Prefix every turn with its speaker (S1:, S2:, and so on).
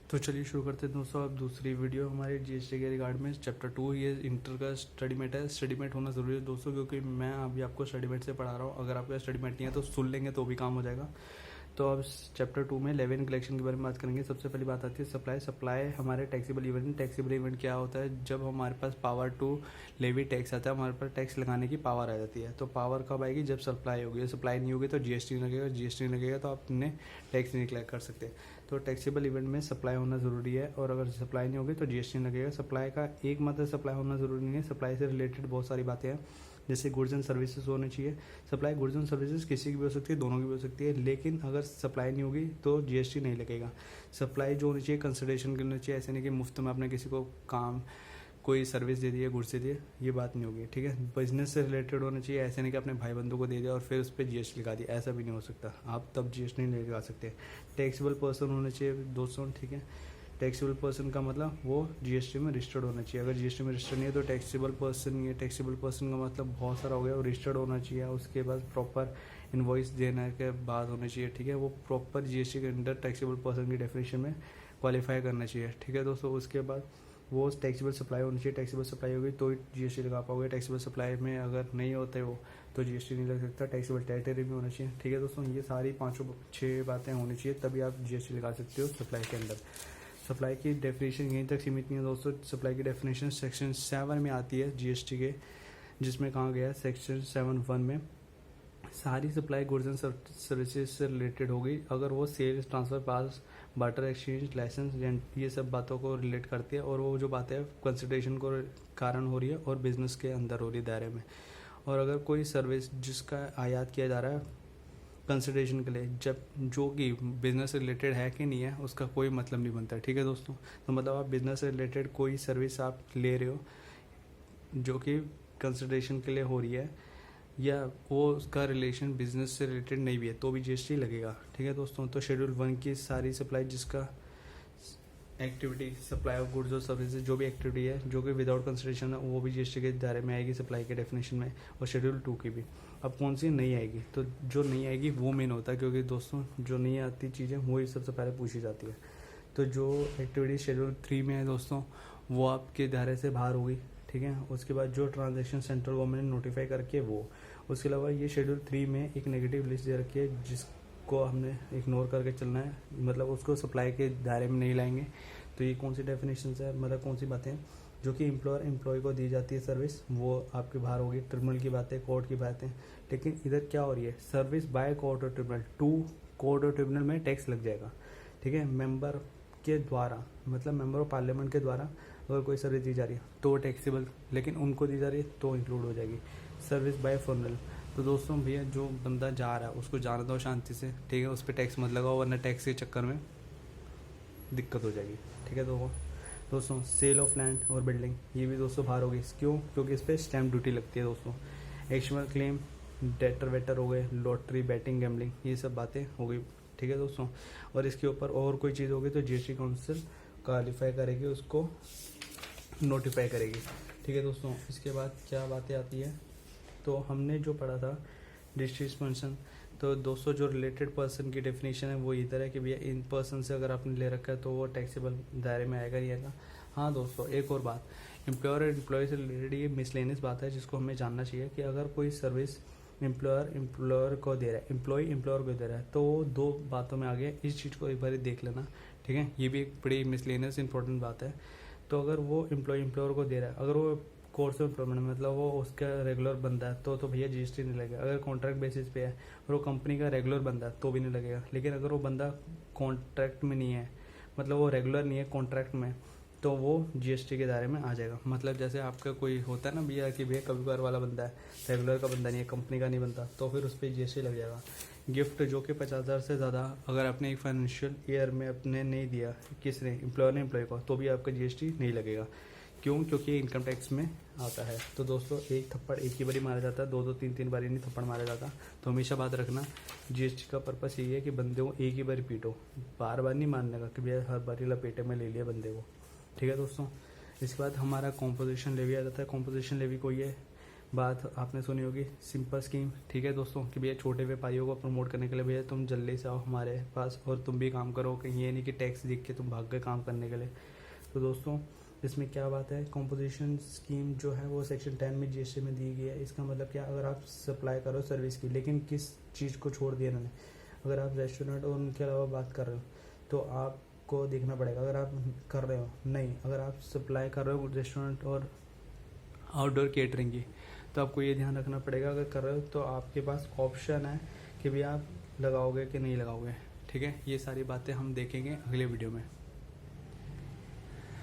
S1: तो चलिए शुरू करते हैं दोस्तों। अब दूसरी वीडियो हमारे जीएसटी के रिगार्ड में चैप्टर 2। ये इंटर का स्टडी मेट है। स्टडी मेट होना ज़रूरी है दोस्तों, क्योंकि मैं अभी आपको स्टडी मेट से पढ़ा रहा हूँ। अगर आपका स्टडी मेट नहीं है तो सुन लेंगे तो भी काम हो जाएगा। तो अब चैप्टर 2 में लेवी कलेक्शन के बारे में बात करेंगे। सबसे पहली बात आती है सप्लाई। सप्लाई हमारे टैक्सेबल इवेंट। टैक्सेबल इवेंट क्या होता है? जब हमारे पास पावर टू लेवी टैक्स आता है, हमारे पास टैक्स लगाने की पावर आ जाती है। तो पावर कब आएगी? जब सप्लाई होगी। सप्लाई नहीं होगी तो जीएसटी नहीं लगेगा। जीएसटी नहीं लगेगा तो आप अपने टैक्स नहीं कलेक्ट कर सकते। तो टैक्सेबल इवेंट में सप्लाई होना ज़रूरी है, और अगर सप्लाई नहीं होगी तो जीएसटी नहीं लगेगा। सप्लाई का एक मात्र सप्लाई होना ज़रूरी नहीं है। सप्लाई से रिलेटेड बहुत सारी बातें हैं, जैसे गुड्स एंड सर्विसेज होने चाहिए। सप्लाई गुड्स एंड सर्विसेज किसी की भी हो सकती है, दोनों की भी हो सकती है, लेकिन अगर सप्लाई नहीं होगी तो जीएसटी नहीं लगेगा। सप्लाई जो होनी चाहिए कंसिडरेशन की होनी चाहिए। ऐसे नहीं कि मुफ्त में आपने किसी को काम कोई सर्विस दे दी है, गुड्स दे दिए, ये बात नहीं होगी। ठीक है, बिजनेस से रिलेटेड होना चाहिए। ऐसे नहीं कि अपने भाई बंधु को दे दिया और फिर उस पर जीएसटी लगा दिया, ऐसा भी नहीं हो सकता। आप तब जीएसटी नहीं लगा सकते। टैक्सेबल पर्सन होने चाहिए दोस्तों। ठीक है, टैक्सेबल पर्सन का मतलब वो जीएसटी में रजिस्टर्ड होना चाहिए। अगर जीएसटी में रजिस्टर्ड नहीं है तो टैक्सेबल पर्सन नहीं है। टैक्सेबल पर्सन का मतलब बहुत सारा हो गया, वो रजिस्टर्ड होना चाहिए। उसके बाद प्रॉपर इनवॉइस देने के बाद होना चाहिए। ठीक है, वो प्रॉपर जीएसटी के अंडर टैक्सेबल पर्सन की डेफिनेशन में क्वालिफाई करना चाहिए। ठीक है दोस्तों, उसके बाद वो टैक्सेबल सप्लाई होनी चाहिए। टैक्सेबल सप्लाई होगी तो जीएसटी लगा पाओगे। टैक्सेबल सप्लाई में अगर नहीं होते वो तो जीएसटी नहीं लग सकता। टैक्सेबल टेरिटरी भी होना चाहिए। ठीक है दोस्तों, ये सारी 5-6 बातें होनी चाहिए, तभी आप जीएसटी लगा सकते हो सप्लाई के अंदर। सप्लाई की डेफिनेशन यहीं तक सीमित नहीं है दोस्तों। सप्लाई की डेफिनेशन सेक्शन 7 में आती है जीएसटी के, जिसमें कहा गया है सेक्शन 7(1) में सारी सप्लाई गुड्स एंड सर्विसेज से रिलेटेड होगी अगर वो सेल्स, ट्रांसफर, पास, बार्टर, एक्सचेंज, लाइसेंस, ये सब बातों को रिलेट करती है, और वो जो बातें कंसिडरेशन को कारण हो रही है और बिजनेस के अंदर हो रही है दायरे में। और अगर कोई सर्विस जिसका आयात किया जा रहा है कंसिडरेशन के लिए, जब जो कि बिजनेस से रिलेटेड है कि नहीं है, उसका कोई मतलब नहीं बनता। ठीक है दोस्तों, तो मतलब आप बिजनेस से रिलेटेड कोई सर्विस आप ले रहे हो जो कि कंसिडरेशन के लिए हो रही है, या वो उसका रिलेशन बिजनेस से रिलेटेड नहीं भी है, तो भी जीएसटी लगेगा। ठीक है दोस्तों, तो शेड्यूल 1 की सारी सप्लाई जिसका एक्टिविटी सप्लाई ऑफ गुड्स और सर्विसेज जो भी एक्टिविटी है जो कि विदाउट कंसिडरेशन है, वो भी जीएसटी के दायरे में आएगी सप्लाई के डेफिनेशन में, और शेड्यूल 2 की भी। अब कौन सी नहीं आएगी? तो जो नहीं आएगी वो मेन होता है, क्योंकि दोस्तों जो नहीं आती चीज़ें वही सबसे पहले पूछी जाती है। तो जो एक्टिविटी शेड्यूल 3 में है दोस्तों, वो आपके दायरे से बाहर होगी। ठीक है, उसके बाद जो ट्रांजैक्शन सेंट्रल गवर्नमेंट ने नोटिफाई करके वो, उसके अलावा ये शेड्यूल 3 में एक नेगेटिव लिस्ट दे रखी है जिसको हमने इग्नोर करके चलना है, मतलब उसको सप्लाई के दायरे में नहीं लाएंगे। तो ये कौन सी डेफिनेशन है, मतलब कौन सी बातें जो कि एम्प्लॉयर एम्प्लॉय को दी जाती है सर्विस, वो आपके बाहर होगी। ट्रिब्यूनल की बातें, कोर्ट की बातें। लेकिन इधर क्या हो रही है? सर्विस बाय कोर्ट और ट्रिब्यूनल, टू कोर्ट और ट्रिब्यूनल में टैक्स लग जाएगा। ठीक है, मेंबर के द्वारा, मतलब मेंबर ऑफ पार्लियामेंट के द्वारा अगर कोई सर्विस दी जा रही है तो टैक्सेबल, लेकिन उनको दी जा रही है तो इंक्लूड हो जाएगी। सर्विस बाय फॉर्मल, तो दोस्तों भैया जो बंदा जा रहा है उसको जाने दो शांति से। ठीक है, उस पर टैक्स मत लगाओ, वरना टैक्स के चक्कर में दिक्कत हो जाएगी। ठीक है दोस्तों, सेल ऑफ लैंड और बिल्डिंग, ये भी दोस्तों बाहर होगी। क्यों? क्योंकि इस पर स्टैम्प ड्यूटी लगती है दोस्तों। एक्शनल क्लेम, डेटर वेटर हो गए, लॉटरी, बैटिंग, गैम्बलिंग, ये सब बातें हो गई। ठीक है दोस्तों, और इसके ऊपर और कोई चीज़ होगी तो जीएसटी काउंसिल क्वालिफाई करेगी, उसको नोटिफाई करेगी। ठीक है दोस्तों, इसके बाद क्या बातें आती है? तो हमने जो पढ़ा था डिस्ट्रीब्यूशन, तो दोस्तों जो रिलेटेड पर्सन की डेफिनेशन है वो इधर है कि भैया इन पर्सन से अगर आपने ले रखा है तो वो टैक्सेबल दायरे में आएगा नहीं आएगा। हाँ दोस्तों, एक और बात, एम्प्लॉयर और एम्प्लॉय से रिलेटेड ये मिसलेनियस बात है जिसको हमें जानना चाहिए कि अगर कोई सर्विस एम्प्लॉयर को दे रहा है, एम्प्लॉय एम्प्लॉयर को दे रहा है, तो वो दो बातों में आ गया। इस चीज़ को एक बार देख लेना। ठीक है, ये भी एक बड़ी मिसलेनियस इंपॉर्टेंट बात है। तो अगर वो एम्प्लॉय एम्प्लॉयर को दे रहा है, अगर वो कोर्स ऑफ एम्प्लॉयमेंट मतलब वो उसका रेगुलर बंदा है तो भैया जीएसटी नहीं लगेगा। अगर कॉन्ट्रैक्ट बेसिस पे है और वो कंपनी का रेगुलर बंदा है तो भी नहीं लगेगा। लेकिन अगर वो बंदा कॉन्ट्रैक्ट में नहीं है, मतलब वो रेगुलर नहीं है, कॉन्ट्रैक्ट में, तो वो जीएसटी के दायरे में आ जाएगा। मतलब जैसे आपका कोई होता है ना भैया कि भैया कभी कभार वाला बंदा है, रेगुलर का बंदा नहीं है, कंपनी का नहीं बनता, तो फिर उस पर जीएसटी लग जाएगा। गिफ्ट जो कि 50,000 से ज़्यादा अगर आपने एक फाइनेंशियल ईयर में अपने नहीं दिया, किसने, एम्प्लॉयर ने एम्प्लॉय को, तो भी आपका जीएसटी नहीं लगेगा। क्यों? क्योंकि इनकम टैक्स में आता है। तो दोस्तों एक थप्पड़ एक ही बारी मारा जाता है, दो 3 बारी नहीं थप्पड़ मारा जाता। तो हमेशा बात रखना, जीएसटी का पर्पस यही है कि बंदे को एक ही बार पीटो, बार बार नहीं मारने का कि भैया हर बारी लपेटे में ले लिया बंदे को। ठीक है दोस्तों, इसके बाद हमारा कॉम्पोजिशन लेवी आ जाता है। कॉम्पोजिशन लेवी को ये बात आपने सुनी होगी, सिंपल स्कीम, ठीक है दोस्तों, कि भैया छोटे व्यापारियों को प्रमोट करने के लिए भैया तुम जल्दी से आओ हमारे पास और तुम भी काम करो, कहीं ये नहीं कि टैक्स दिख के तुम भाग गए काम करने के लिए। तो दोस्तों इसमें क्या बात है, कॉम्पोजिशन स्कीम जो है वो सेक्शन 10 में जीएसटी में दी गई है। इसका मतलब क्या, अगर आप सप्लाई करो सर्विस की, लेकिन किस चीज़ को छोड़ दिया इन्होंने, अगर आप रेस्टोरेंट और उनके अलावा बात कर रहे हो तो आपको देखना पड़ेगा, अगर आप कर रहे हो नहीं, अगर आप सप्लाई कर रहे हो रेस्टोरेंट और आउटडोर केटरिंग की, तो आपको ये ध्यान रखना पड़ेगा, अगर कर रहे हो तो आपके पास ऑप्शन है कि भी आप लगाओगे कि नहीं लगाओगे। ठीक है, ये सारी बातें हम देखेंगे अगले वीडियो में।